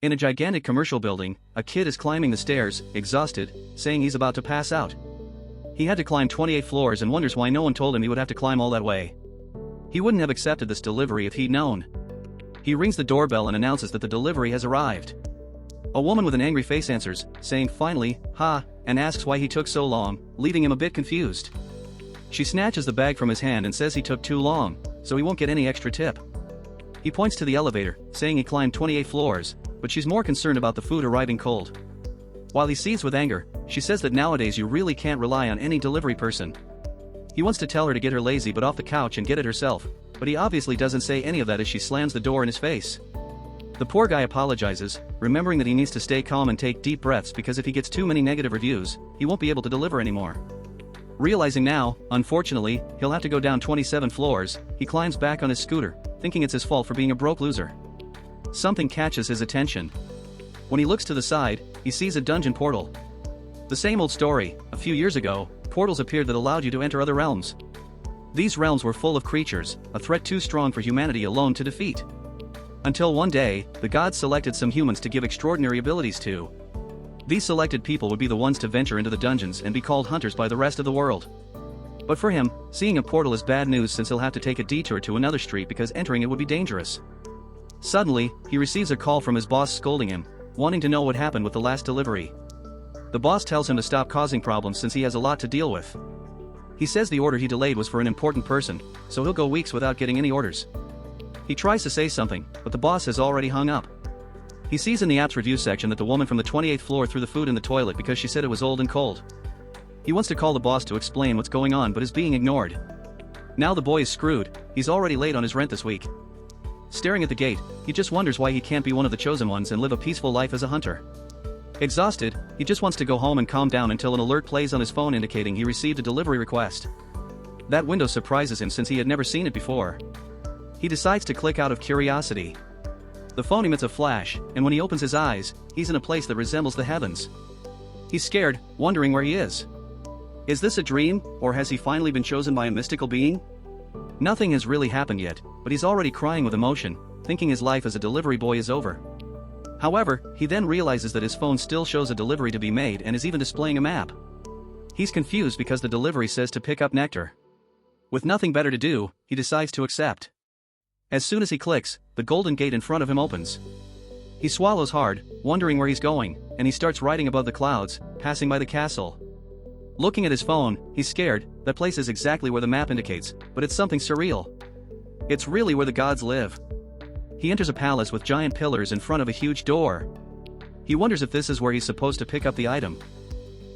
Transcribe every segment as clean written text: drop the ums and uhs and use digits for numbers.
In a gigantic commercial building, a kid is climbing the stairs, exhausted, saying he's about to pass out. He had to climb 28 floors and wonders why no one told him he would have to climb all that way. He wouldn't have accepted this delivery if he'd known. He rings the doorbell and announces that the delivery has arrived. A woman with an angry face answers, saying finally, "Ha," and asks why he took so long, leaving him a bit confused. She snatches the bag from his hand and says he took too long, so he won't get any extra tip. He points to the elevator, saying he climbed 28 floors, but she's more concerned about the food arriving cold. While he seethes with anger, she says that nowadays you really can't rely on any delivery person. He wants to tell her to get her lazy butt off the couch and get it herself, but he obviously doesn't say any of that as she slams the door in his face. The poor guy apologizes, remembering that he needs to stay calm and take deep breaths because if he gets too many negative reviews, he won't be able to deliver anymore. Realizing now, unfortunately, he'll have to go down 27 floors, he climbs back on his scooter, thinking it's his fault for being a broke loser. Something catches his attention. When he looks to the side, he sees a dungeon portal. The same old story. A few years ago, portals appeared that allowed you to enter other realms. These realms were full of creatures, a threat too strong for humanity alone to defeat. Until one day, the gods selected some humans to give extraordinary abilities to. These selected people would be the ones to venture into the dungeons and be called hunters by the rest of the world. But for him, seeing a portal is bad news since he'll have to take a detour to another street because entering it would be dangerous. Suddenly, he receives a call from his boss scolding him, wanting to know what happened with the last delivery. The boss tells him to stop causing problems since he has a lot to deal with. He says the order he delayed was for an important person, so he'll go weeks without getting any orders. He tries to say something, but the boss has already hung up. He sees in the app's review section that the woman from the 28th floor threw the food in the toilet because she said it was old and cold. He wants to call the boss to explain what's going on but is being ignored. Now the boy is screwed, he's already late on his rent this week. Staring at the gate, he just wonders why he can't be one of the chosen ones and live a peaceful life as a hunter. Exhausted, he just wants to go home and calm down until an alert plays on his phone indicating he received a delivery request. That window surprises him since he had never seen it before. He decides to click out of curiosity. The phone emits a flash, and when he opens his eyes, he's in a place that resembles the heavens. He's scared, wondering where he is. Is this a dream, or has he finally been chosen by a mystical being? Nothing has really happened yet, but he's already crying with emotion, thinking his life as a delivery boy is over. However, he then realizes that his phone still shows a delivery to be made and is even displaying a map. He's confused because the delivery says to pick up nectar. With nothing better to do, he decides to accept. As soon as he clicks, the golden gate in front of him opens. He swallows hard, wondering where he's going, and he starts riding above the clouds, passing by the castle. Looking at his phone, he's scared. That place is exactly where the map indicates, but it's something surreal. It's really where the gods live. He enters a palace with giant pillars in front of a huge door. He wonders if this is where he's supposed to pick up the item.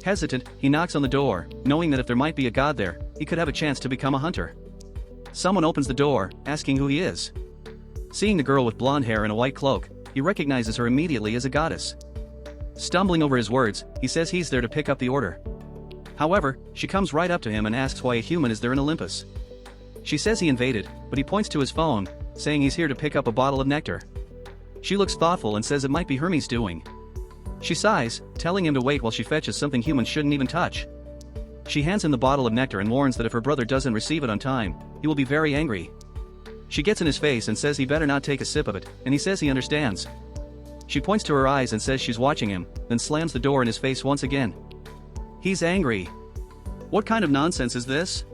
Hesitant, he knocks on the door, knowing that if there might be a god there, he could have a chance to become a hunter. Someone opens the door, asking who he is. Seeing the girl with blonde hair and a white cloak, he recognizes her immediately as a goddess. Stumbling over his words, he says he's there to pick up the order. However, she comes right up to him and asks why a human is there in Olympus. She says he invaded, but he points to his phone, saying he's here to pick up a bottle of nectar. She looks thoughtful and says it might be Hermes' doing. She sighs, telling him to wait while she fetches something humans shouldn't even touch. She hands him the bottle of nectar and warns that if her brother doesn't receive it on time, he will be very angry. She gets in his face and says he better not take a sip of it, and he says he understands. She points to her eyes and says she's watching him, then slams the door in his face once again. He's angry. What kind of nonsense is this?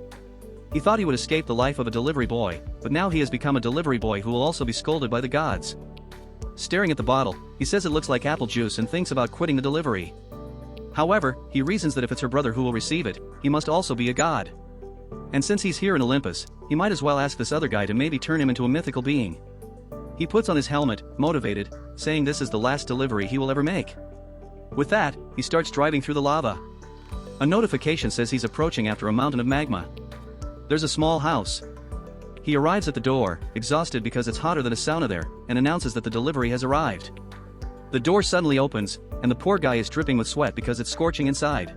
He thought he would escape the life of a delivery boy, but now he has become a delivery boy who will also be scolded by the gods. Staring at the bottle, he says it looks like apple juice and thinks about quitting the delivery. However, he reasons that if it's her brother who will receive it, he must also be a god. And since he's here in Olympus, he might as well ask this other guy to maybe turn him into a mythical being. He puts on his helmet, motivated, saying this is the last delivery he will ever make. With that, he starts driving through the lava. A notification says he's approaching after a mountain of magma. There's a small house. He arrives at the door, exhausted because it's hotter than a sauna there, and announces that the delivery has arrived. The door suddenly opens, and the poor guy is dripping with sweat because it's scorching inside.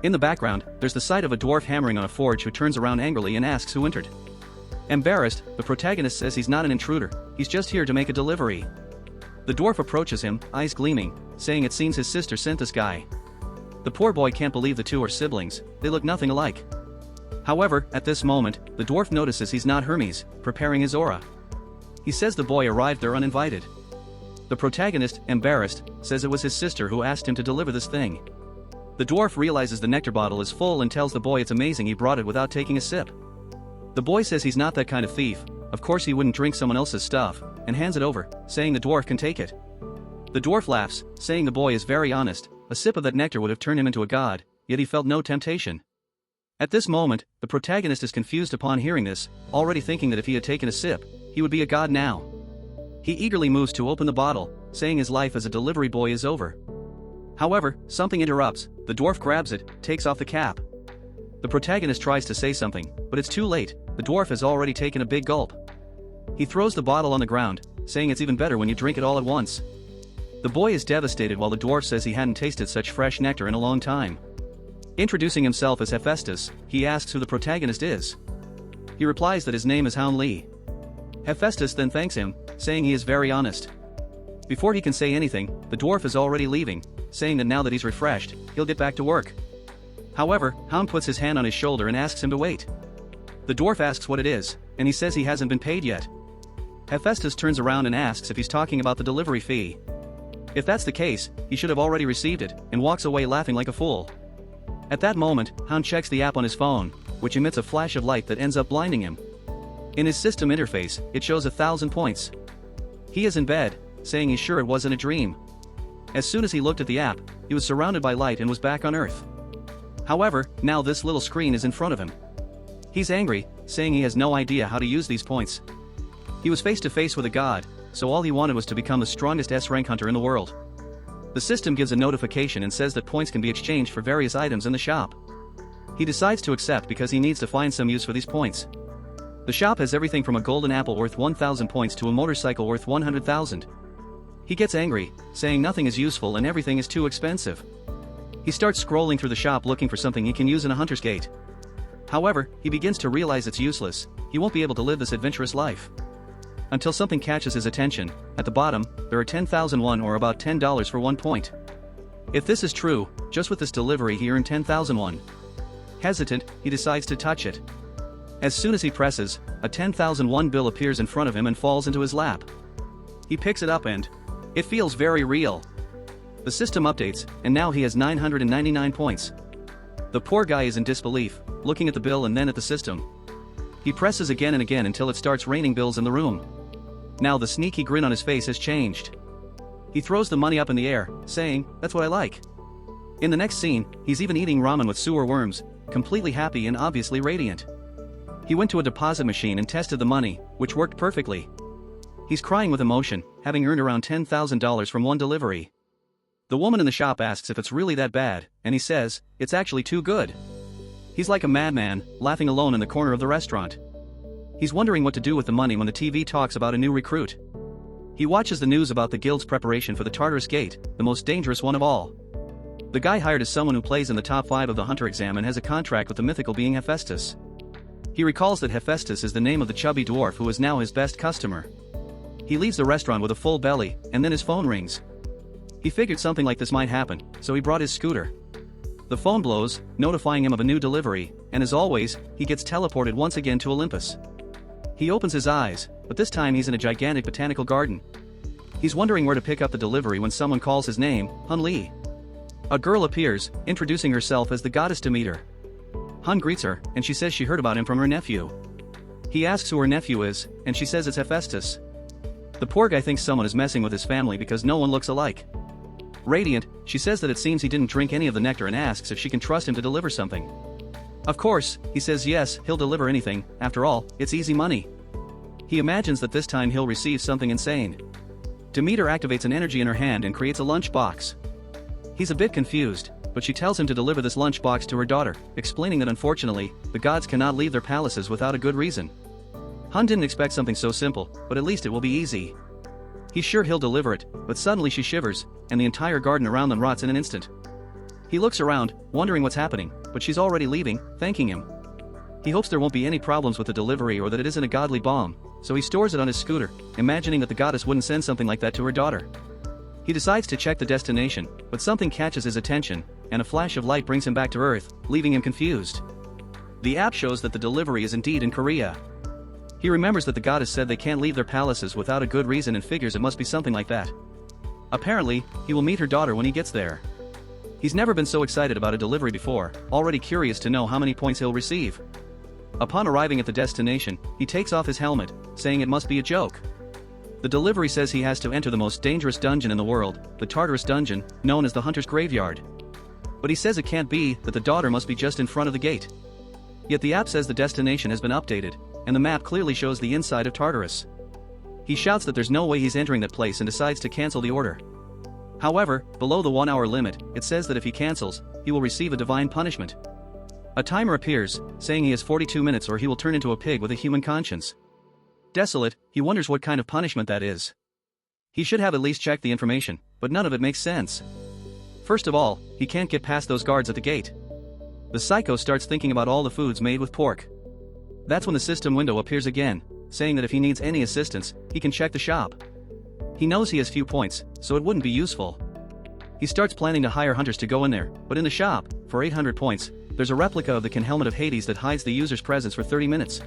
In the background, there's the sight of a dwarf hammering on a forge who turns around angrily and asks who entered. Embarrassed, the protagonist says he's not an intruder, he's just here to make a delivery. The dwarf approaches him, eyes gleaming, saying it seems his sister sent this guy. The poor boy can't believe the two are siblings, they look nothing alike. However, at this moment, the dwarf notices he's not Hermes, preparing his aura. He says the boy arrived there uninvited. The protagonist, embarrassed, says it was his sister who asked him to deliver this thing. The dwarf realizes the nectar bottle is full and tells the boy it's amazing he brought it without taking a sip. The boy says he's not that kind of thief, of course he wouldn't drink someone else's stuff, and hands it over, saying the dwarf can take it. The dwarf laughs, saying the boy is very honest, a sip of that nectar would have turned him into a god, yet he felt no temptation. At this moment, the protagonist is confused upon hearing this, already thinking that if he had taken a sip, he would be a god now. He eagerly moves to open the bottle, saying his life as a delivery boy is over. However, something interrupts, the dwarf grabs it, takes off the cap. The protagonist tries to say something, but it's too late, the dwarf has already taken a big gulp. He throws the bottle on the ground, saying it's even better when you drink it all at once. The boy is devastated while the dwarf says he hadn't tasted such fresh nectar in a long time. Introducing himself as Hephaestus, he asks who the protagonist is. He replies that his name is Hound Lee. Hephaestus then thanks him, saying he is very honest. Before he can say anything, the dwarf is already leaving, saying that now that he's refreshed, he'll get back to work. However, Hound puts his hand on his shoulder and asks him to wait. The dwarf asks what it is, and he says he hasn't been paid yet. Hephaestus turns around and asks if he's talking about the delivery fee. If that's the case, he should have already received it, and walks away laughing like a fool. At that moment, Hound checks the app on his phone, which emits a flash of light that ends up blinding him. In his system interface, it shows 1,000 points. He is in bed, saying he's sure it wasn't a dream. As soon as he looked at the app, he was surrounded by light and was back on Earth. However, now this little screen is in front of him. He's angry, saying he has no idea how to use these points. He was face to face with a god, so all he wanted was to become the strongest S-rank hunter in the world. The system gives a notification and says that points can be exchanged for various items in the shop. He decides to accept because he needs to find some use for these points. The shop has everything from a golden apple worth 1,000 points to a motorcycle worth 100,000. He gets angry, saying nothing is useful and everything is too expensive. He starts scrolling through the shop looking for something he can use in a hunter's gate. However, he begins to realize it's useless, he won't be able to live this adventurous life. Until something catches his attention. At the bottom, there are 10,001 or about $10 for 1 point. If this is true, just with this delivery he earned 10,001. Hesitant, he decides to touch it. As soon as he presses, a 10,001 bill appears in front of him and falls into his lap. He picks it up and it feels very real. The system updates, and now he has 999 points. The poor guy is in disbelief, looking at the bill and then at the system. He presses again and again until it starts raining bills in the room. Now the sneaky grin on his face has changed. He throws the money up in the air, saying, "That's what I like." In the next scene, he's even eating ramen with sewer worms, completely happy and obviously radiant. He went to a deposit machine and tested the money, which worked perfectly. He's crying with emotion, having earned around $10,000 from one delivery. The woman in the shop asks if it's really that bad, and he says, it's actually too good. He's like a madman, laughing alone in the corner of the restaurant. He's wondering what to do with the money when the TV talks about a new recruit. He watches the news about the guild's preparation for the Tartarus Gate, the most dangerous one of all. The guy hired is someone who plays in the top 5 of the hunter exam and has a contract with the mythical being Hephaestus. He recalls that Hephaestus is the name of the chubby dwarf who is now his best customer. He leaves the restaurant with a full belly, and then his phone rings. He figured something like this might happen, so he brought his scooter. The phone blows, notifying him of a new delivery, and as always, he gets teleported once again to Olympus. He opens his eyes, but this time he's in a gigantic botanical garden. He's wondering where to pick up the delivery when someone calls his name, Hun Li. A girl appears, introducing herself as the goddess Demeter. Hun greets her, and she says she heard about him from her nephew. He asks who her nephew is, and she says it's Hephaestus. The poor guy thinks someone is messing with his family because no one looks alike. Radiant, she says that it seems he didn't drink any of the nectar and asks if she can trust him to deliver something. Of course, he says yes, he'll deliver anything, after all, it's easy money. He imagines that this time he'll receive something insane. Demeter activates an energy in her hand and creates a lunch box. He's a bit confused, but she tells him to deliver this lunch box to her daughter, explaining that unfortunately, the gods cannot leave their palaces without a good reason. Hun didn't expect something so simple, but at least it will be easy. He's sure he'll deliver it, but suddenly she shivers, and the entire garden around them rots in an instant. He looks around, wondering what's happening, but she's already leaving, thanking him. He hopes there won't be any problems with the delivery or that it isn't a godly bomb, so he stores it on his scooter, imagining that the goddess wouldn't send something like that to her daughter. He decides to check the destination, but something catches his attention, and a flash of light brings him back to Earth, leaving him confused. The app shows that the delivery is indeed in Korea. He remembers that the goddess said they can't leave their palaces without a good reason and figures it must be something like that. Apparently, he will meet her daughter when he gets there. He's never been so excited about a delivery before, already curious to know how many points he'll receive. Upon arriving at the destination, he takes off his helmet, saying it must be a joke. The delivery says he has to enter the most dangerous dungeon in the world, the Tartarus dungeon, known as the Hunter's Graveyard. But he says it can't be, that the daughter must be just in front of the gate. Yet the app says the destination has been updated, and the map clearly shows the inside of Tartarus. He shouts that there's no way he's entering that place and decides to cancel the order. However, below the 1 hour limit, it says that if he cancels, he will receive a divine punishment. A timer appears, saying he has 42 minutes or he will turn into a pig with a human conscience. Desolate, he wonders what kind of punishment that is. He should have at least checked the information, but none of it makes sense. First of all, he can't get past those guards at the gate. The psycho starts thinking about all the foods made with pork. That's when the system window appears again, saying that if he needs any assistance, he can check the shop. He knows he has few points, so it wouldn't be useful. He starts planning to hire hunters to go in there, but in the shop, for 800 points, there's a replica of the Kin helmet of Hades that hides the user's presence for 30 minutes.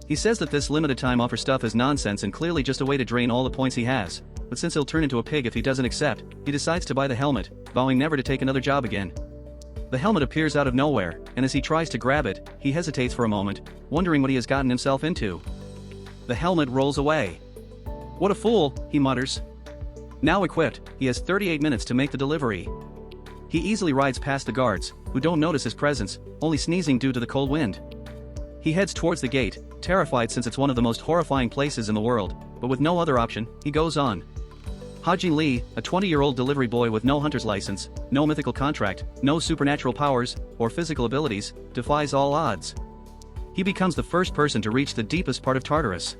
He says that this limited time offer stuff is nonsense and clearly just a way to drain all the points he has, but since he'll turn into a pig if he doesn't accept, he decides to buy the helmet, vowing never to take another job again. The helmet appears out of nowhere, and as he tries to grab it, he hesitates for a moment, wondering what he has gotten himself into. The helmet rolls away. "What a fool," he mutters. Now equipped, he has 38 minutes to make the delivery. He easily rides past the guards, who don't notice his presence, only sneezing due to the cold wind. He heads towards the gate, terrified since it's one of the most horrifying places in the world, but with no other option, he goes on. Hajin Lee, a 20-year-old delivery boy with no hunter's license, no mythical contract, no supernatural powers, or physical abilities, defies all odds. He becomes the first person to reach the deepest part of Tartarus.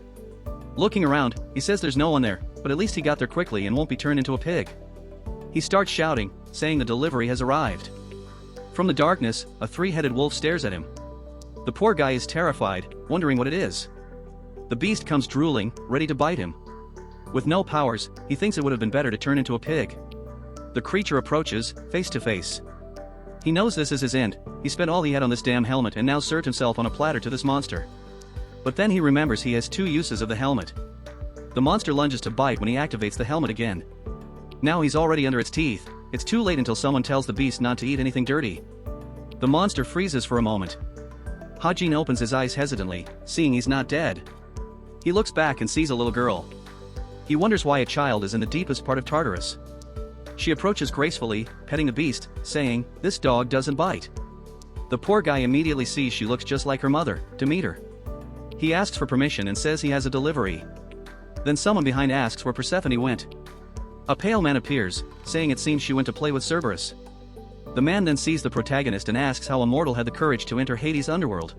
Looking around, he says there's no one there, but at least he got there quickly and won't be turned into a pig. He starts shouting, saying the delivery has arrived. From the darkness, a three-headed wolf stares at him. The poor guy is terrified, wondering what it is. The beast comes drooling, ready to bite him. With no powers, he thinks it would have been better to turn into a pig. The creature approaches, face to face. He knows this is his end. He spent all he had on this damn helmet and now served himself on a platter to this monster. But then he remembers he has two uses of the helmet. The monster lunges to bite when he activates the helmet again. Now he's already under its teeth. It's too late until someone tells the beast not to eat anything dirty. The monster freezes for a moment. Hajin opens his eyes hesitantly, seeing he's not dead. He looks back and sees a little girl. He wonders why a child is in the deepest part of Tartarus. She approaches gracefully, petting the beast, saying, "This dog doesn't bite." The poor guy immediately sees she looks just like her mother, Demeter. He asks for permission and says he has a delivery. Then someone behind asks where Persephone went. A pale man appears, saying it seems she went to play with Cerberus. The man then sees the protagonist and asks how a mortal had the courage to enter Hades' underworld.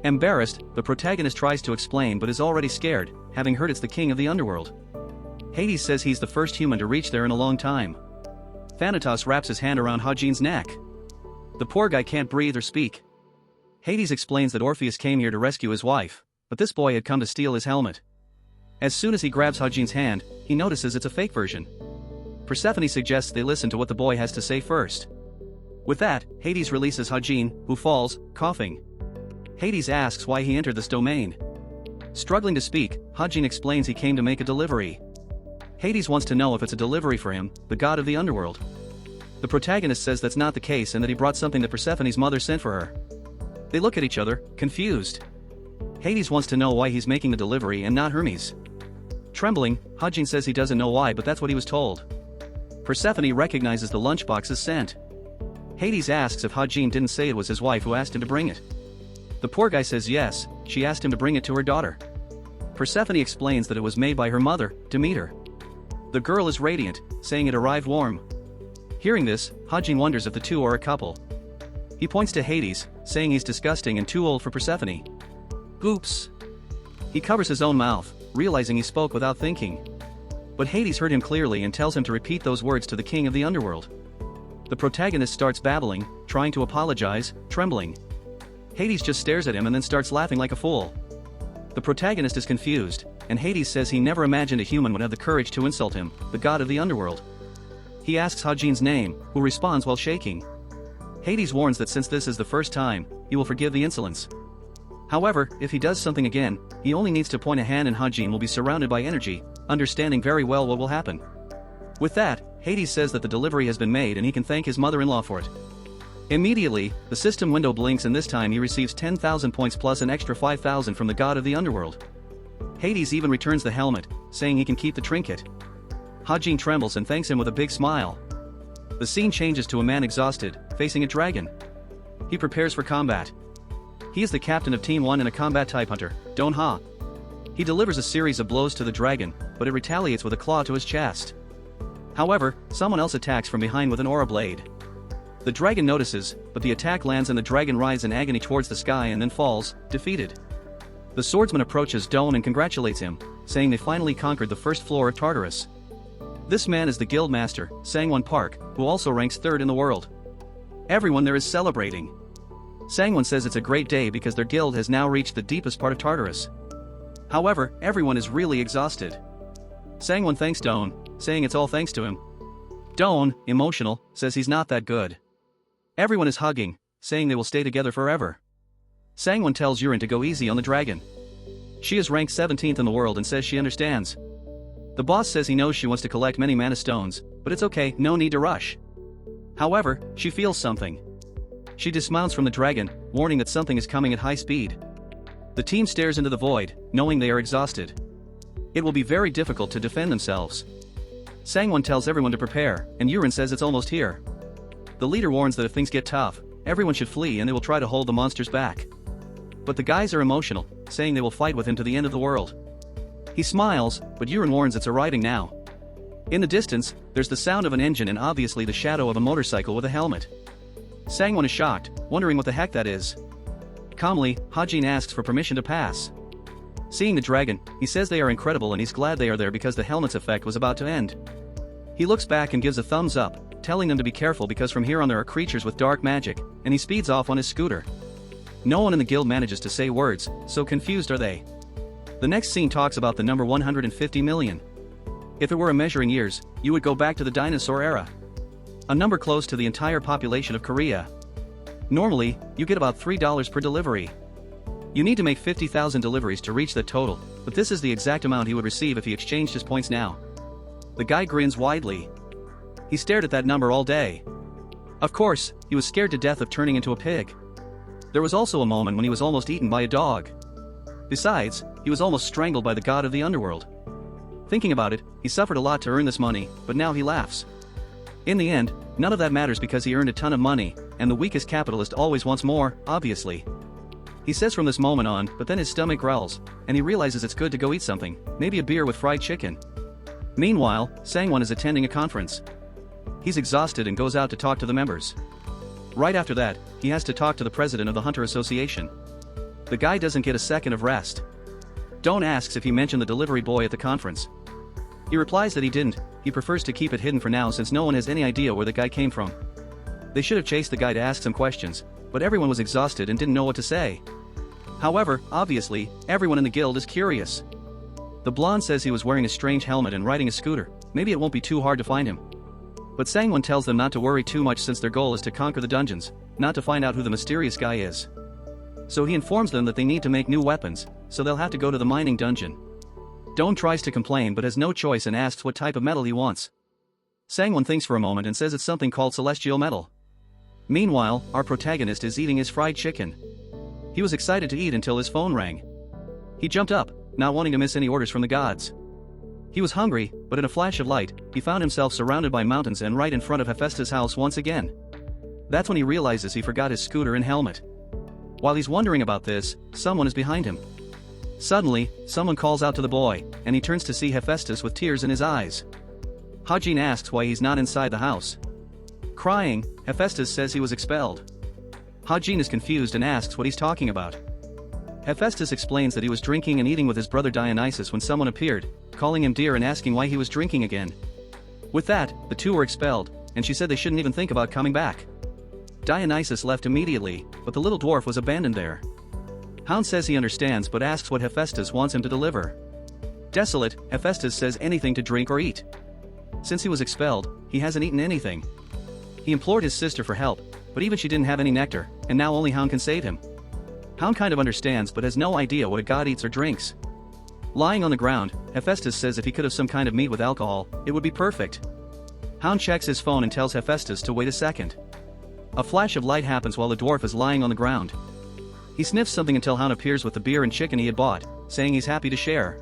Embarrassed, the protagonist tries to explain but is already scared, having heard it's the king of the underworld. Hades says he's the first human to reach there in a long time. Thanatos wraps his hand around Hajin's neck. The poor guy can't breathe or speak. Hades explains that Orpheus came here to rescue his wife, but this boy had come to steal his helmet. As soon as he grabs Hajin's hand, he notices it's a fake version. Persephone suggests they listen to what the boy has to say first. With that, Hades releases Hajin, who falls, coughing. Hades asks why he entered this domain. Struggling to speak, Hajin explains he came to make a delivery. Hades wants to know if it's a delivery for him, the god of the underworld. The protagonist says that's not the case and that he brought something that Persephone's mother sent for her. They look at each other, confused. Hades wants to know why he's making the delivery and not Hermes. Trembling, Hajin says he doesn't know why, but that's what he was told. Persephone recognizes the lunchbox's scent. Hades asks if Hajin didn't say it was his wife who asked him to bring it. The poor guy says yes, she asked him to bring it to her daughter. Persephone explains that it was made by her mother, Demeter. The girl is radiant, saying it arrived warm. Hearing this, Hajin wonders if the two are a couple. He points to Hades, saying he's disgusting and too old for Persephone. Oops. He covers his own mouth, realizing he spoke without thinking. But Hades heard him clearly and tells him to repeat those words to the king of the underworld. The protagonist starts babbling, trying to apologize, trembling. Hades just stares at him and then starts laughing like a fool. The protagonist is confused, and Hades says he never imagined a human would have the courage to insult him, the god of the underworld. He asks Hajin's name, who responds while shaking. Hades warns that since this is the first time, he will forgive the insolence. However, if he does something again, he only needs to point a hand and Hajin will be surrounded by energy, understanding very well what will happen. With that, Hades says that the delivery has been made and he can thank his mother-in-law for it. Immediately, the system window blinks and this time he receives 10,000 points plus an extra 5,000 from the god of the underworld. Hades even returns the helmet, saying he can keep the trinket. Hajin trembles and thanks him with a big smile. The scene changes to a man exhausted, facing a dragon. He prepares for combat. He is the captain of Team 1 and a combat type hunter, Don Ha. He delivers a series of blows to the dragon, but it retaliates with a claw to his chest. However, someone else attacks from behind with an aura blade. The dragon notices, but the attack lands and the dragon writhes in agony towards the sky and then falls, defeated. The swordsman approaches Don and congratulates him, saying they finally conquered the first floor of Tartarus. This man is the guild master, Sangwon Park, who also ranks 3rd in the world. Everyone there is celebrating. Sangwon says it's a great day because their guild has now reached the deepest part of Tartarus. However, everyone is really exhausted. Sangwon thanks Don, saying it's all thanks to him. Don, emotional, says he's not that good. Everyone is hugging, saying they will stay together forever. Sangwon tells Yurin to go easy on the dragon. She is ranked 17th in the world and says she understands. The boss says he knows she wants to collect many mana stones, but it's okay, no need to rush. However, she feels something. She dismounts from the dragon, warning that something is coming at high speed. The team stares into the void, knowing they are exhausted. It will be very difficult to defend themselves. Sangwon tells everyone to prepare, and Yurin says it's almost here. The leader warns that if things get tough, everyone should flee and they will try to hold the monsters back. But the guys are emotional, saying they will fight with him to the end of the world. He smiles, but Yurin warns it's arriving now. In the distance, there's the sound of an engine and obviously the shadow of a motorcycle with a helmet. Sangwon is shocked, wondering what the heck that is. Calmly, Hajin asks for permission to pass. Seeing the dragon, he says they are incredible and he's glad they are there because the helmet's effect was about to end. He looks back and gives a thumbs up, telling them to be careful because from here on there are creatures with dark magic, and he speeds off on his scooter. No one in the guild manages to say words, so confused are they. The next scene talks about the number 150 million. If it were a measuring years, you would go back to the dinosaur era. A number close to the entire population of Korea. Normally, you get about $3 per delivery. You need to make 50,000 deliveries to reach that total, but this is the exact amount he would receive if he exchanged his points now. The guy grins widely. He stared at that number all day. Of course, he was scared to death of turning into a pig. There was also a moment when he was almost eaten by a dog. Besides, he was almost strangled by the god of the underworld. Thinking about it, he suffered a lot to earn this money, but now he laughs. In the end, none of that matters because he earned a ton of money, and the weakest capitalist always wants more, obviously. He says from this moment on, but then his stomach growls, and he realizes it's good to go eat something, maybe a beer with fried chicken. Meanwhile, Sangwon is attending a conference. He's exhausted and goes out to talk to the members. Right after that, he has to talk to the president of the Hunter Association. The guy doesn't get a second of rest. Don asks if he mentioned the delivery boy at the conference. He replies that he didn't, he prefers to keep it hidden for now since no one has any idea where the guy came from. They should have chased the guy to ask some questions, but everyone was exhausted and didn't know what to say. However, obviously, everyone in the guild is curious. The blonde says he was wearing a strange helmet and riding a scooter, maybe it won't be too hard to find him. But Sangwon tells them not to worry too much since their goal is to conquer the dungeons, not to find out who the mysterious guy is. So he informs them that they need to make new weapons, so they'll have to go to the mining dungeon. Don tries to complain but has no choice and asks what type of metal he wants. Sangwon thinks for a moment and says it's something called celestial metal. Meanwhile, our protagonist is eating his fried chicken. He was excited to eat until his phone rang. He jumped up, not wanting to miss any orders from the gods. He was hungry, but in a flash of light, he found himself surrounded by mountains and right in front of Hephaestus' house once again. That's when he realizes he forgot his scooter and helmet. While he's wondering about this, someone is behind him. Suddenly, someone calls out to the boy, and he turns to see Hephaestus with tears in his eyes. Hajin asks why he's not inside the house. Crying, Hephaestus says he was expelled. Hajin is confused and asks what he's talking about. Hephaestus explains that he was drinking and eating with his brother Dionysus when someone appeared, calling him dear and asking why he was drinking again. With that, the two were expelled, and she said they shouldn't even think about coming back. Dionysus left immediately, but the little dwarf was abandoned there. Hound says he understands but asks what Hephaestus wants him to deliver. Desolate, Hephaestus says anything to drink or eat. Since he was expelled, he hasn't eaten anything. He implored his sister for help, but even she didn't have any nectar, and now only Hound can save him. Hound kind of understands but has no idea what a god eats or drinks. Lying on the ground, Hephaestus says if he could have some kind of meat with alcohol, it would be perfect. Hound checks his phone and tells Hephaestus to wait a second. A flash of light happens while the dwarf is lying on the ground. He sniffs something until Hound appears with the beer and chicken he had bought, saying he's happy to share.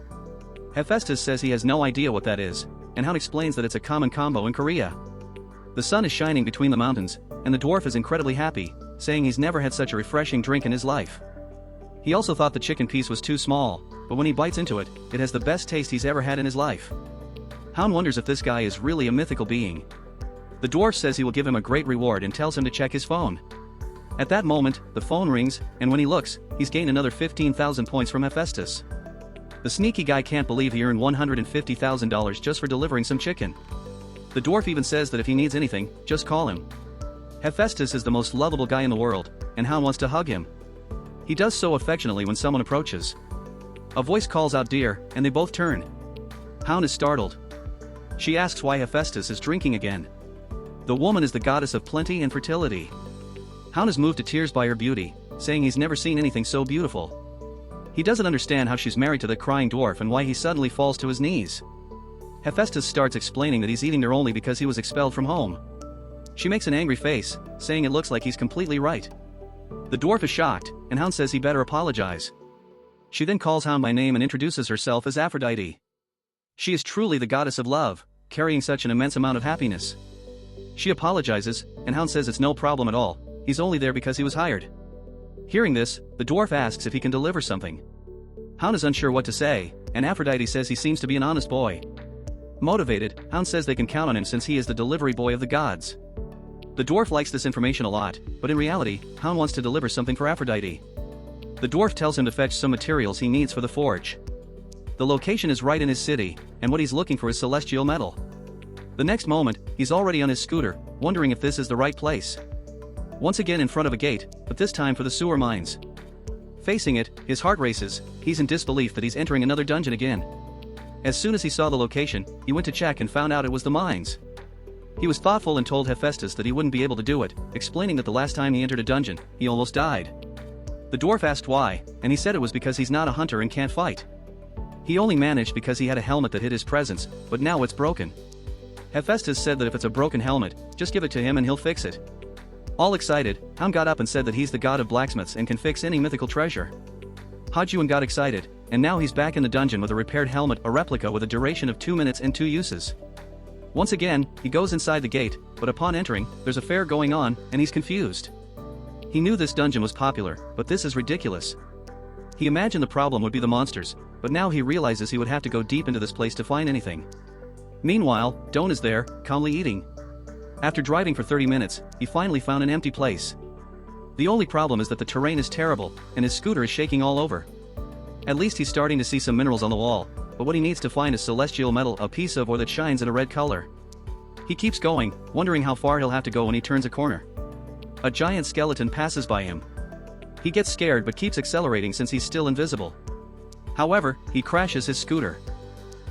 Hephaestus says he has no idea what that is, and Hound explains that it's a common combo in Korea. The sun is shining between the mountains, and the dwarf is incredibly happy, saying he's never had such a refreshing drink in his life. He also thought the chicken piece was too small, but when he bites into it, it has the best taste he's ever had in his life. Hound wonders if this guy is really a mythical being. The dwarf says he will give him a great reward and tells him to check his phone. At that moment, the phone rings, and when he looks, he's gained another 15,000 points from Hephaestus. The sneaky guy can't believe he earned $150,000 just for delivering some chicken. The dwarf even says that if he needs anything, just call him. Hephaestus is the most lovable guy in the world, and Hound wants to hug him. He does so affectionately when someone approaches. A voice calls out dear, and they both turn. Hound is startled. She asks why Hephaestus is drinking again. The woman is the goddess of plenty and fertility. Hound is moved to tears by her beauty, saying he's never seen anything so beautiful. He doesn't understand how she's married to the crying dwarf and why he suddenly falls to his knees. Hephaestus starts explaining that he's eating there only because he was expelled from home. She makes an angry face, saying it looks like he's completely right. The dwarf is shocked, and Hound says he better apologize. She then calls Hound by name and introduces herself as Aphrodite. She is truly the goddess of love, carrying such an immense amount of happiness. She apologizes, and Hound says it's no problem at all, he's only there because he was hired. Hearing this, the dwarf asks if he can deliver something. Hound is unsure what to say, and Aphrodite says he seems to be an honest boy. Motivated, Hound says they can count on him since he is the delivery boy of the gods. The dwarf likes this information a lot, but in reality, Hound wants to deliver something for Aphrodite. The dwarf tells him to fetch some materials he needs for the forge. The location is right in his city, and what he's looking for is celestial metal. The next moment, he's already on his scooter, wondering if this is the right place. Once again in front of a gate, but this time for the sewer mines. Facing it, his heart races, he's in disbelief that he's entering another dungeon again. As soon as he saw the location, he went to check and found out it was the mines. He was thoughtful and told Hephaestus that he wouldn't be able to do it, explaining that the last time he entered a dungeon, he almost died. The dwarf asked why, and he said it was because he's not a hunter and can't fight. He only managed because he had a helmet that hid his presence, but now it's broken. Hephaestus said that if it's a broken helmet, just give it to him and he'll fix it. All excited, Hound got up and said that he's the god of blacksmiths and can fix any mythical treasure. Hajuan got excited, and now he's back in the dungeon with a repaired helmet, a replica with a duration of 2 minutes and 2 uses. Once again, he goes inside the gate, but upon entering, there's a fair going on, and he's confused. He knew this dungeon was popular, but this is ridiculous. He imagined the problem would be the monsters, but now he realizes he would have to go deep into this place to find anything. Meanwhile, Don is there, calmly eating. After driving for 30 minutes, he finally found an empty place. The only problem is that the terrain is terrible, and his scooter is shaking all over. At least he's starting to see some minerals on the wall, but what he needs to find is celestial metal, a piece of ore that shines in a red color. He keeps going, wondering how far he'll have to go when he turns a corner. A giant skeleton passes by him. He gets scared but keeps accelerating since he's still invisible. However, he crashes his scooter.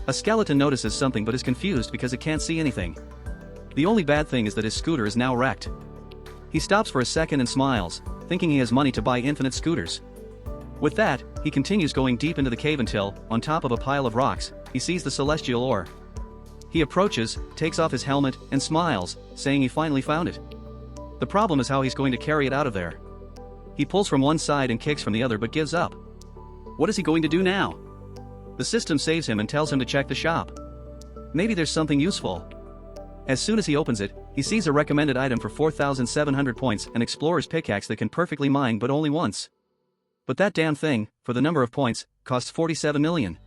A skeleton notices something but is confused because it can't see anything. The only bad thing is that his scooter is now wrecked. He stops for a second and smiles, thinking he has money to buy infinite scooters. With that, he continues going deep into the cave until, on top of a pile of rocks, he sees the celestial ore. He approaches, takes off his helmet, and smiles, saying he finally found it. The problem is how he's going to carry it out of there. He pulls from one side and kicks from the other but gives up. What is he going to do now? The system saves him and tells him to check the shop. Maybe there's something useful. As soon as he opens it, he sees a recommended item for 4,700 points, an explorer's pickaxe that can perfectly mine but only once. But that damn thing, for the number of points, costs 47 million.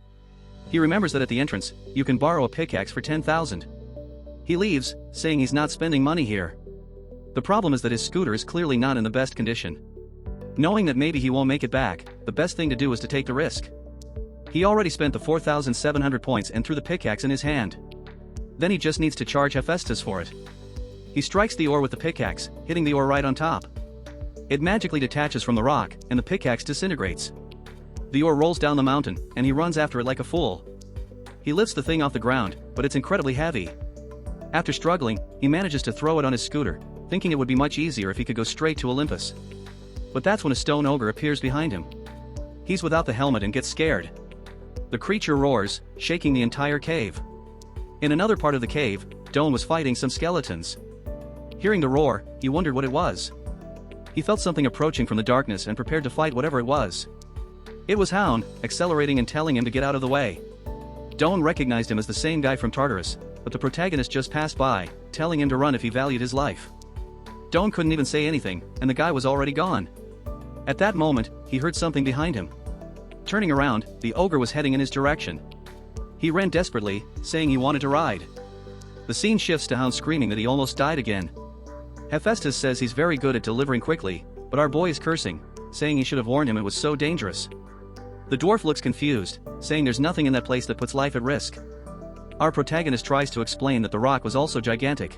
He remembers that at the entrance, you can borrow a pickaxe for 10,000. He leaves, saying he's not spending money here. The problem is that his scooter is clearly not in the best condition. Knowing that maybe he won't make it back, the best thing to do is to take the risk. He already spent the 4,700 points and threw the pickaxe in his hand. Then he just needs to charge Hephaestus for it. He strikes the ore with the pickaxe, hitting the ore right on top. It magically detaches from the rock, and the pickaxe disintegrates. The ore rolls down the mountain, and he runs after it like a fool. He lifts the thing off the ground, but it's incredibly heavy. After struggling, he manages to throw it on his scooter, thinking it would be much easier if he could go straight to Olympus. But that's when a stone ogre appears behind him. He's without the helmet and gets scared. The creature roars, shaking the entire cave. In another part of the cave, Don was fighting some skeletons. Hearing the roar, he wondered what it was. He felt something approaching from the darkness and prepared to fight whatever it was. It was Hound, accelerating and telling him to get out of the way. Don recognized him as the same guy from Tartarus, but the protagonist just passed by, telling him to run if he valued his life. Don couldn't even say anything, and the guy was already gone. At that moment, he heard something behind him. Turning around, the ogre was heading in his direction. He ran desperately, saying he wanted to ride. The scene shifts to Hound screaming that he almost died again. Hephaestus says he's very good at delivering quickly, but our boy is cursing, saying he should have warned him it was so dangerous. The dwarf looks confused, saying there's nothing in that place that puts life at risk. Our protagonist tries to explain that the rock was also gigantic.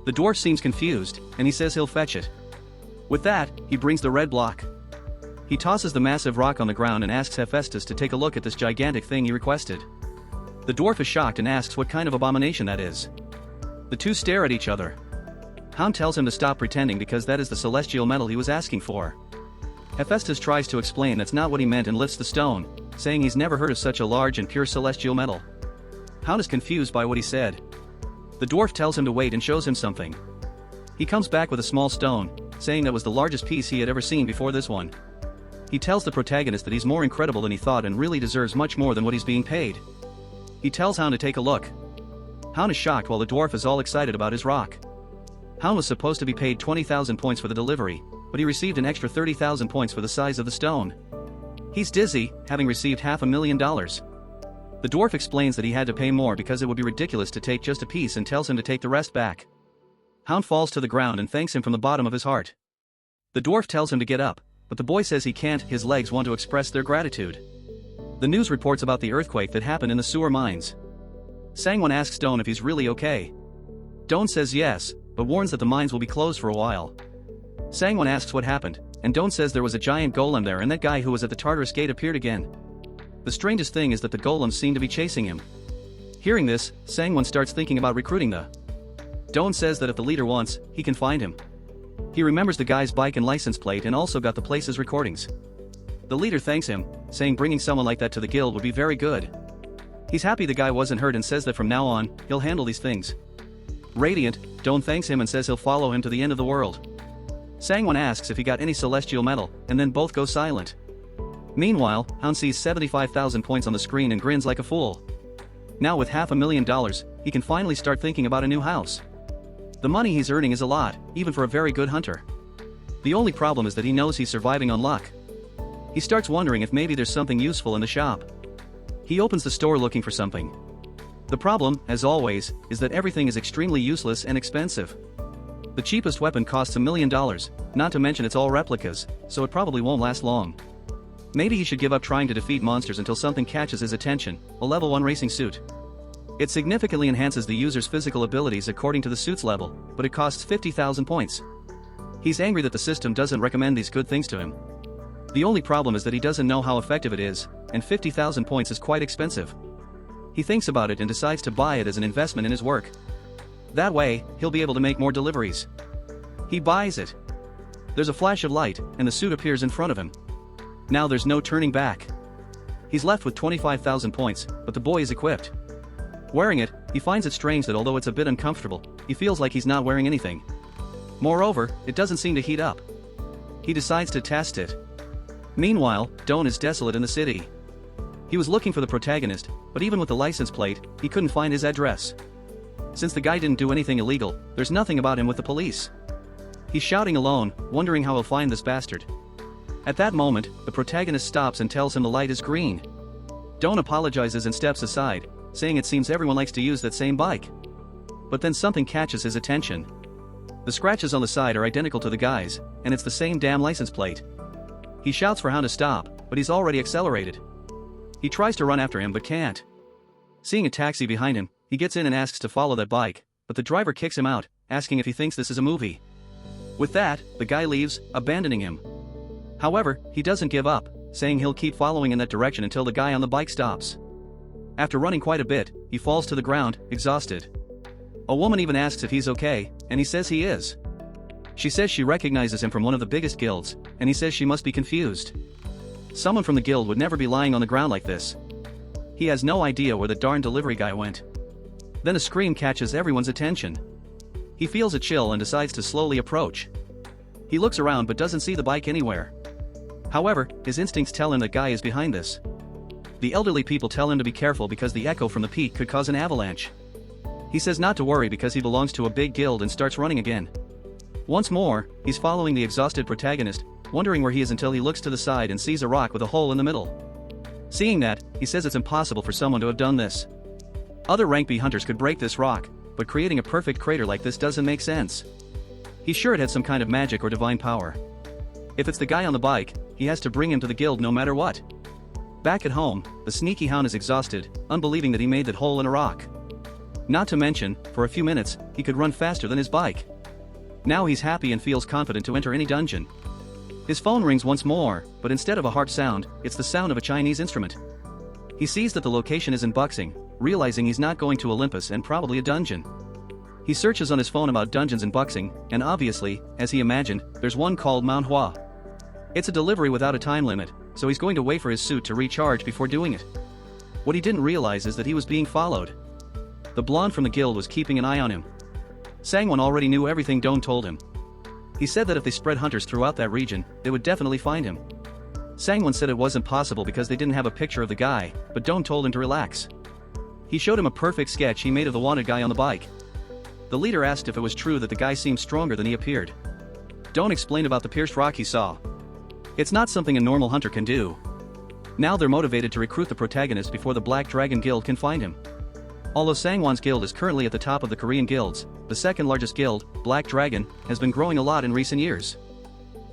The dwarf seems confused, and he says he'll fetch it. With that, he brings the red block. He tosses the massive rock on the ground and asks Hephaestus to take a look at this gigantic thing he requested. The dwarf is shocked and asks what kind of abomination that is. The two stare at each other. Hound tells him to stop pretending because that is the celestial metal he was asking for. Hephaestus tries to explain that's not what he meant and lifts the stone, saying he's never heard of such a large and pure celestial metal. Hound is confused by what he said. The dwarf tells him to wait and shows him something. He comes back with a small stone, saying that was the largest piece he had ever seen before this one. He tells the protagonist that he's more incredible than he thought and really deserves much more than what he's being paid. He tells Hound to take a look. Hound is shocked while the dwarf is all excited about his rock. Hound was supposed to be paid 20,000 points for the delivery, but he received an extra 30,000 points for the size of the stone. He's dizzy, having received $500,000. The dwarf explains that he had to pay more because it would be ridiculous to take just a piece and tells him to take the rest back. Hound falls to the ground and thanks him from the bottom of his heart. The dwarf tells him to get up, but the boy says he can't, his legs want to express their gratitude. The news reports about the earthquake that happened in the sewer mines. Sangwon asks Don if he's really okay. Don says yes, but warns that the mines will be closed for a while. Sangwon asks what happened, and Don says there was a giant golem there and that guy who was at the Tartarus gate appeared again. The strangest thing is that the golems seem to be chasing him. Hearing this, Sangwon starts thinking about recruiting the. Don says that if the leader wants, he can find him. He remembers the guy's bike and license plate and also got the place's recordings. The leader thanks him, saying bringing someone like that to the guild would be very good. He's happy the guy wasn't hurt and says that from now on, he'll handle these things. Radiant, Don thanks him and says he'll follow him to the end of the world. Sangwon asks if he got any celestial metal, and then both go silent. Meanwhile, Hound sees 75,000 points on the screen and grins like a fool. Now with $500,000, he can finally start thinking about a new house. The money he's earning is a lot, even for a very good hunter. The only problem is that he knows he's surviving on luck. He starts wondering if maybe there's something useful in the shop. He opens the store looking for something. The problem, as always, is that everything is extremely useless and expensive. The cheapest weapon costs $1 million, not to mention it's all replicas, so it probably won't last long. Maybe he should give up trying to defeat monsters until something catches his attention, a level 1 racing suit. It significantly enhances the user's physical abilities according to the suit's level, but it costs 50,000 points. He's angry that the system doesn't recommend these good things to him. The only problem is that he doesn't know how effective it is, and 50,000 points is quite expensive. He thinks about it and decides to buy it as an investment in his work. That way, he'll be able to make more deliveries. He buys it. There's a flash of light, and the suit appears in front of him. Now there's no turning back. He's left with 25,000 points, but the boy is equipped. Wearing it, he finds it strange that although it's a bit uncomfortable, he feels like he's not wearing anything. Moreover, it doesn't seem to heat up. He decides to test it. Meanwhile, Don is desolate in the city. He was looking for the protagonist, but even with the license plate, he couldn't find his address. Since the guy didn't do anything illegal, there's nothing about him with the police. He's shouting alone, wondering how he'll find this bastard. At that moment, the protagonist stops and tells him the light is green. Don apologizes and steps aside, saying it seems everyone likes to use that same bike. But then something catches his attention. The scratches on the side are identical to the guy's, and it's the same damn license plate. He shouts for Hound to stop, but he's already accelerated. He tries to run after him but can't. Seeing a taxi behind him, he gets in and asks to follow that bike, but the driver kicks him out, asking if he thinks this is a movie. With that, the guy leaves, abandoning him. However, he doesn't give up, saying he'll keep following in that direction until the guy on the bike stops. After running quite a bit, he falls to the ground, exhausted. A woman even asks if he's okay, and he says he is. She says she recognizes him from one of the biggest guilds, and he says she must be confused. Someone from the guild would never be lying on the ground like this. He has no idea where the darn delivery guy went. Then a scream catches everyone's attention. He feels a chill and decides to slowly approach. He looks around but doesn't see the bike anywhere. However, his instincts tell him that guy is behind this. The elderly people tell him to be careful because the echo from the peak could cause an avalanche. He says not to worry because he belongs to a big guild and starts running again. Once more, he's following the exhausted protagonist, wondering where he is until he looks to the side and sees a rock with a hole in the middle. Seeing that, he says it's impossible for someone to have done this. Other rank B hunters could break this rock, but creating a perfect crater like this doesn't make sense. He's sure it had some kind of magic or divine power. If it's the guy on the bike, he has to bring him to the guild no matter what. Back at home, the sneaky hound is exhausted, unbelieving that he made that hole in a rock. Not to mention, for a few minutes, he could run faster than his bike. Now he's happy and feels confident to enter any dungeon. His phone rings once more, but instead of a harp sound, it's the sound of a Chinese instrument. He sees that the location is in Buxing, realizing he's not going to Olympus and probably a dungeon. He searches on his phone about dungeons in Buxing, and obviously, as he imagined, there's one called manhua. It's a delivery without a time limit, so he's going to wait for his suit to recharge before doing it. What he didn't realize is that he was being followed. The blonde from the guild was keeping an eye on him. Sangwon already knew everything Doan told him. He said that if they spread hunters throughout that region, they would definitely find him. Sangwon said it wasn't possible because they didn't have a picture of the guy, but Doan told him to relax. He showed him a perfect sketch he made of the wanted guy on the bike. The leader asked if it was true that the guy seemed stronger than he appeared. Doan explained about the pierced rock he saw. It's not something a normal hunter can do. Now they're motivated to recruit the protagonist before the Black Dragon Guild can find him. Although Sangwon's guild is currently at the top of the Korean guilds, the second largest guild, Black Dragon, has been growing a lot in recent years.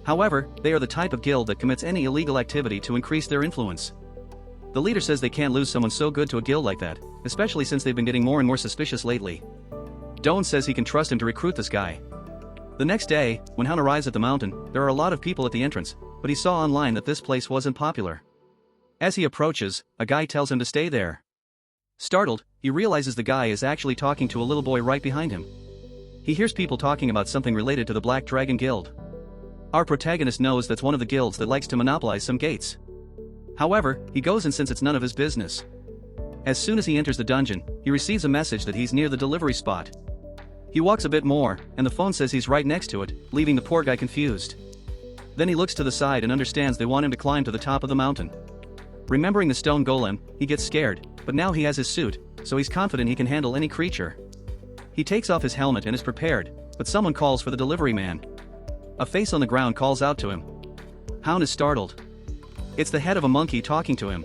However, they are the type of guild that commits any illegal activity to increase their influence. The leader says they can't lose someone so good to a guild like that, especially since they've been getting more and more suspicious lately. Doan says he can trust him to recruit this guy. The next day, when Han arrives at the mountain, there are a lot of people at the entrance, but he saw online that this place wasn't popular. As he approaches, a guy tells him to stay there. Startled, he realizes the guy is actually talking to a little boy right behind him. He hears people talking about something related to the Black Dragon Guild. Our protagonist knows that's one of the guilds that likes to monopolize some gates. However, he goes in since it's none of his business. As soon as he enters the dungeon, he receives a message that he's near the delivery spot. He walks a bit more, and the phone says he's right next to it, leaving the poor guy confused. Then he looks to the side and understands they want him to climb to the top of the mountain. Remembering the stone golem, he gets scared, but now he has his suit, so he's confident he can handle any creature. He takes off his helmet and is prepared, but someone calls for the delivery man. A face on the ground calls out to him. Hound is startled. It's the head of a monkey talking to him.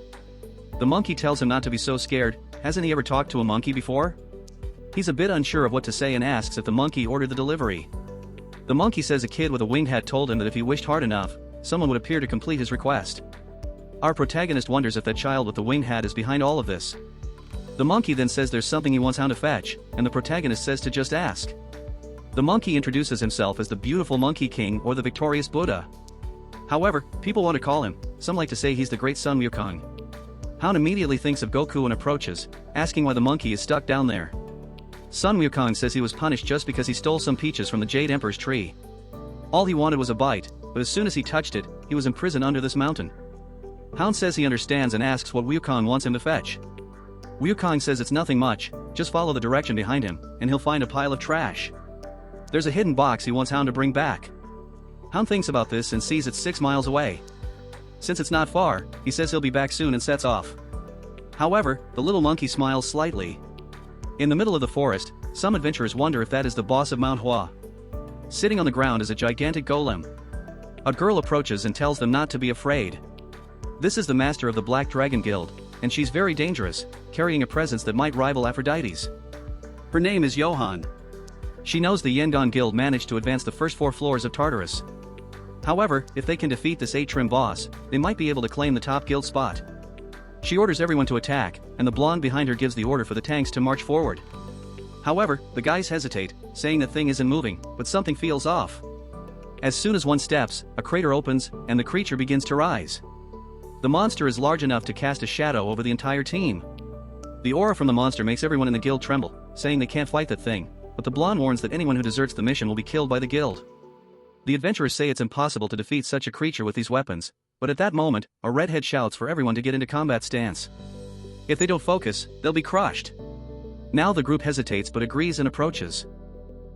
The monkey tells him not to be so scared. Hasn't he ever talked to a monkey before? He's a bit unsure of what to say and asks if the monkey ordered the delivery. The monkey says a kid with a winged hat told him that if he wished hard enough, someone would appear to complete his request. Our protagonist wonders if that child with the winged hat is behind all of this. The monkey then says there's something he wants Hound to fetch, and the protagonist says to just ask. The monkey introduces himself as the beautiful Monkey King or the victorious Buddha. However, people want to call him, some like to say he's the great Sun Wukong. Hound immediately thinks of Goku and approaches, asking why the monkey is stuck down there. Sun Wukong says he was punished just because he stole some peaches from the Jade Emperor's tree. All he wanted was a bite, but as soon as he touched it, he was imprisoned under this mountain. Hound says he understands and asks what Wukong wants him to fetch. Wukong says it's nothing much, just follow the direction behind him, and he'll find a pile of trash. There's a hidden box he wants Hound to bring back. Hound thinks about this and sees it's 6 miles away. Since it's not far, he says he'll be back soon and sets off. However, the little monkey smiles slightly. In the middle of the forest, some adventurers wonder if that is the boss of Mount Hua. Sitting on the ground is a gigantic golem. A girl approaches and tells them not to be afraid. This is the master of the Black Dragon Guild, and she's very dangerous, carrying a presence that might rival Aphrodite's. Her name is Johan. She knows the Yangon Guild managed to advance the first 4 floors of Tartarus. However, if they can defeat this 8-trim boss, they might be able to claim the top guild spot. She orders everyone to attack, and the blonde behind her gives the order for the tanks to march forward. However, the guys hesitate, saying that thing isn't moving, but something feels off. As soon as one steps, a crater opens, and the creature begins to rise. The monster is large enough to cast a shadow over the entire team. The aura from the monster makes everyone in the guild tremble, saying they can't fight that thing, but the blonde warns that anyone who deserts the mission will be killed by the guild. The adventurers say it's impossible to defeat such a creature with these weapons, but at that moment, a redhead shouts for everyone to get into combat stance. If they don't focus, they'll be crushed. Now the group hesitates but agrees and approaches.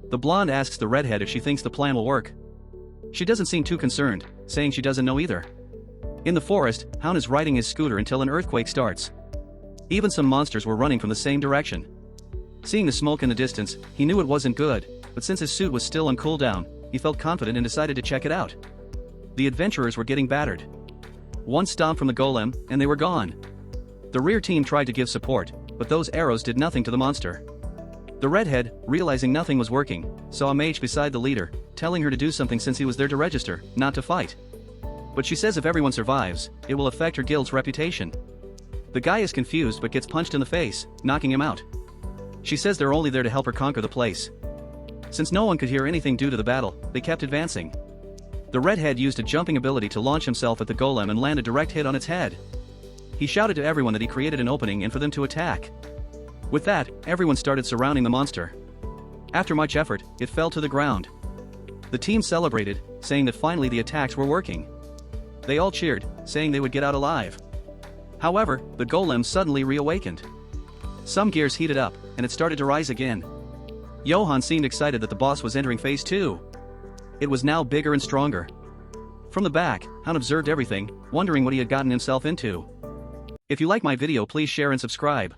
The blonde asks the redhead if she thinks the plan will work. She doesn't seem too concerned, saying she doesn't know either. In the forest, Hound is riding his scooter until an earthquake starts. Even some monsters were running from the same direction. Seeing the smoke in the distance, he knew it wasn't good, but since his suit was still on cooldown, he felt confident and decided to check it out. The adventurers were getting battered. One stomp from the golem, and they were gone. The rear team tried to give support, but those arrows did nothing to the monster. The redhead, realizing nothing was working, saw a mage beside the leader, telling her to do something since he was there to register, not to fight. But she says if everyone survives, it will affect her guild's reputation. The guy is confused but gets punched in the face, knocking him out. She says they're only there to help her conquer the place. Since no one could hear anything due to the battle, they kept advancing. The redhead used a jumping ability to launch himself at the golem and land a direct hit on its head. He shouted to everyone that he created an opening and for them to attack. With that, everyone started surrounding the monster. After much effort, it fell to the ground. The team celebrated, saying that finally the attacks were working. They all cheered, saying they would get out alive. However, the golem suddenly reawakened. Some gears heated up, and it started to rise again. Johann seemed excited that the boss was entering phase 2. It was now bigger and stronger. From the back, Hound observed everything, wondering what he had gotten himself into. If you like my video, please share and subscribe.